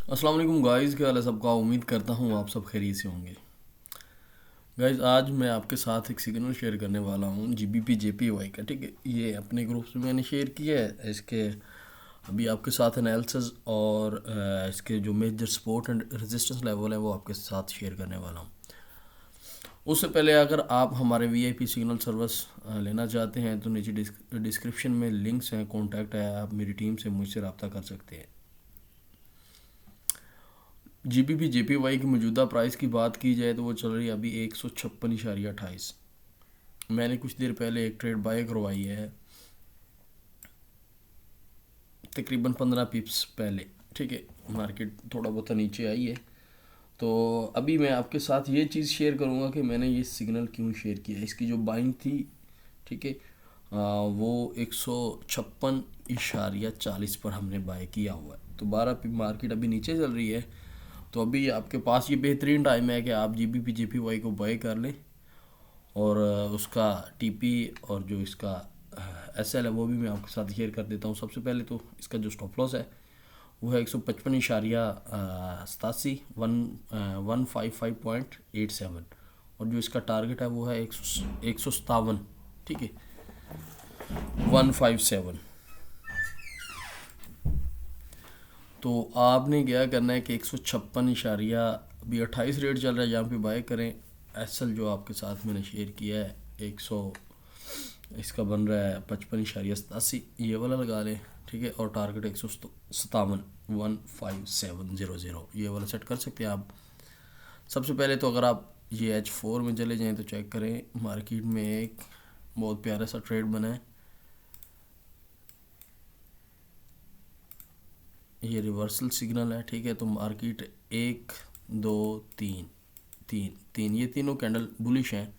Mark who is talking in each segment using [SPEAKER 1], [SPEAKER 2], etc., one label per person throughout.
[SPEAKER 1] अस्सलाम वालेकुम गाइस, क्या हाल है सबका। उम्मीद करता हूँ आप सब खैरियत से होंगे। गाइस, आज मैं आपके साथ एक सिग्नल शेयर करने वाला हूँ जीबीपी जेपीवाई का। ठीक है, ये अपने ग्रुप्स में मैंने शेयर किया है। इसके अभी आपके साथ एनालिसिस और इसके जो major support and resistance level है वो आपके साथ शेयर करने वाला हूँ। उससे पहले अगर आप हमारे वीआईपी सिग्नल सर्विस लेना चाहते हैं तो नीचे डिस्क्रिप्शन में लिंक्स हैं, कॉन्टैक्ट है, आप मेरी टीम से मुझसे रब्ता कर सकते हैं। जीबीपी जेपीवाई की मौजूदा प्राइस की बात की जाए तो वो चल रही है अभी 156.28। मैंने कुछ देर पहले एक ट्रेड बाय करवाई है, तकरीबन 15 पिप्स पहले। ठीक है, मार्केट थोड़ा बहुत नीचे आई है। तो अभी मैं आपके साथ ये चीज़ शेयर करूँगा कि मैंने ये सिग्नल क्यों शेयर किया। इसकी जो बाइंग थी, ठीक है, वो 156.40 पर हमने बाय किया हुआ है। तो 12 पिप मार्केट अभी नीचे चल रही है। तो अभी आपके पास ये बेहतरीन टाइम है कि आप जीबीपी जेपीवाई को बाय कर लें। और उसका टीपी और जो इसका एसएल है वो भी मैं आपके साथ शेयर कर देता हूँ। सबसे पहले तो इसका जो स्टॉप लॉस है वो है 155.87, 155.87। और जो इसका टारगेट है वो है 157। ठीक है, 157। तो आपने क्या करना है कि 156 अभी 28 रेट चल रहा है, यहाँ पे बाय करें। एसएल जो आपके साथ मैंने शेयर किया है 100, इसका बन रहा है 55.87, ये वाला लगा लें। ठीक है, और टारगेट 157, 15700, ये वाला सेट कर सकते हैं आप। सबसे पहले तो अगर आप ये H4 में चले जाएं तो चेक करें, मार्केट में एक बहुत प्यारा सा ट्रेड बना है। ये रिवर्सल सिग्नल है। ठीक है, तो मार्केट 1 2 3 ये तीनों कैंडल बुलिश हैं।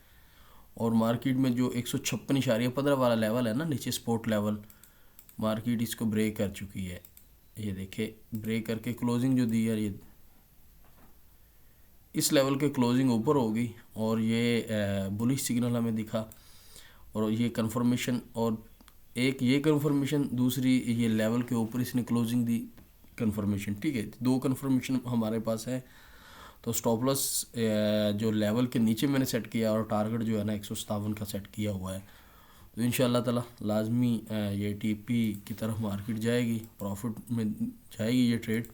[SPEAKER 1] और मार्केट में जो 156.15 वाला लेवल है ना, नीचे स्पोर्ट लेवल, मार्केट इसको ब्रेक कर चुकी है। ये देखिए, ब्रेक करके क्लोजिंग जो दी है, ये इस लेवल के क्लोजिंग ऊपर होगी और ये बुलिश सिग्नल हमें दिखा। और ये कंफर्मेशन, और एक ये कंफर्मेशन, दूसरी ये लेवल के ऊपर इसने क्लोजिंग दी कंफर्मेशन। ठीक है, दो कंफर्मेशन हमारे पास है। तो स्टॉप लॉस जो लेवल के नीचे मैंने सेट किया और टारगेट जो है ना 157 का सेट किया हुआ है। तो इंशाल्लाह ताला लाजमी ये टीपी की तरफ मार्केट जाएगी, प्रॉफिट में जाएगी ये ट्रेड।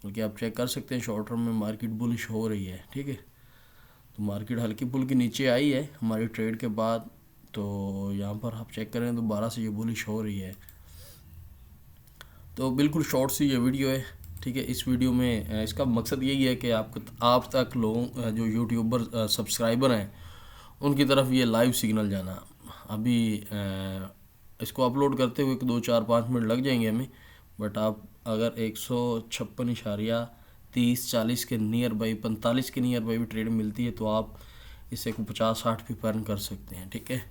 [SPEAKER 1] बल्कि आप चेक कर सकते हैं शॉर्ट टर्म में मार्केट बुलिश हो रही है। ठीक है, तो मार्केट हल्की पुल्की नीचे आई है हमारी ट्रेड के बाद। तो यहाँ पर आप चेक करें तो 12 से ये बुलिश हो रही है। तो बिल्कुल शॉर्ट सी ये वीडियो है। ठीक है, इस वीडियो में इसका मकसद यही है कि आपको आप तक लोगों जो यूट्यूबर सब्सक्राइबर हैं उनकी तरफ ये लाइव सिग्नल जाना। अभी इसको अपलोड करते हुए 2 4 5 मिनट लग जाएंगे हमें। बट आप अगर 156.30 40 के नियर बाई, 45 के नियर बाई भी ट्रेड मिलती है तो आप इससे को 50 60 भी अर्न कर सकते हैं। ठीक है,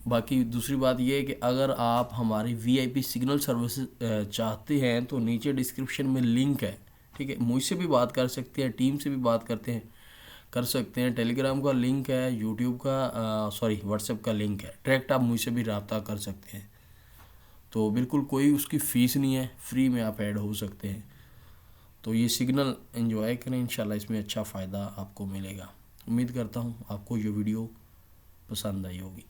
[SPEAKER 1] बाकी दूसरी बात यह है कि अगर आप हमारी वीआईपी सिग्नल सर्विस चाहते हैं तो नीचे डिस्क्रिप्शन में लिंक है। ठीक है, मुझसे भी बात कर सकते हैं, टीम से भी बात करते हैं, कर सकते हैं। टेलीग्राम का लिंक है, यूट्यूब का सॉरी व्हाट्सएप का लिंक है, डायरेक्ट आप मुझसे भी रब्ता कर सकते हैं। तो बिल्कुल कोई उसकी फ़ीस नहीं है, फ्री में आप ऐड हो सकते हैं। तो ये सिग्नल एंजॉय करें, इंशाल्लाह इसमें अच्छा फ़ायदा आपको मिलेगा। उम्मीद करता हूँ आपको ये वीडियो पसंद आई होगी।